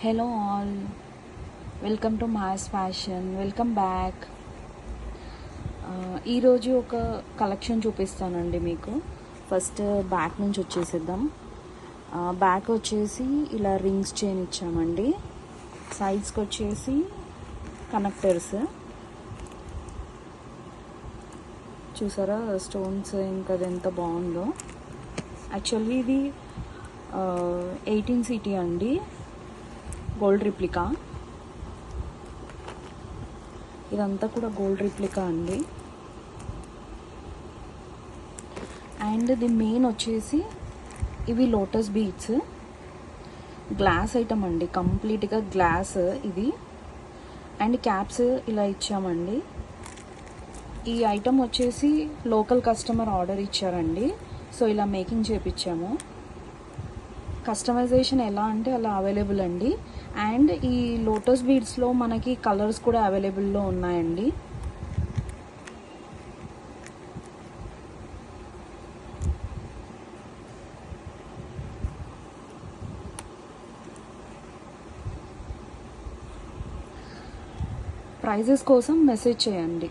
Hello all, welcome to mass fashion. Welcome back. ఈరోజు ఒక collection చూపిస్తానండి మీకు. ఫస్ట్ బ్యాక్ నుంచి వచ్చేసిద్దాం. బ్యాక్ వచ్చేసి ఇలా రింగ్స్ చైన్ ఇచ్చామండి. సైడ్స్కి వచ్చేసి కనెక్టర్స్ చూసారా, స్టోన్స్ ఇంకా అది ఎంత బాగుందో. యాక్చువల్లీ ఇది 18 CT అండి, గోల్డ్ రిప్లికా. ఇదంతా కూడా గోల్డ్ రిప్లికా అండి. అండ్ ది మెయిన్ వచ్చేసి ఇవి లోటస్ బీడ్స్, గ్లాస్ ఐటమ్ అండి, కంప్లీట్గా గ్లాస్ ఇది. అండ్ క్యాప్స్ ఇలా ఇచ్చామండి. ఈ ఐటమ్ వచ్చేసి లోకల్ కస్టమర్ ఆర్డర్ ఇచ్చారండి, సో ఇలా మేకింగ్ చేపించాము. కస్టమైజేషన్ ఎలా అంటే అలా అవైలబుల్ అండి. అండ్ ఈ లోటస్ బీడ్స్లో మనకి కలర్స్ కూడా అవైలబుల్లో ఉన్నాయండి. ప్రైజెస్ కోసం మెసేజ్ చేయండి.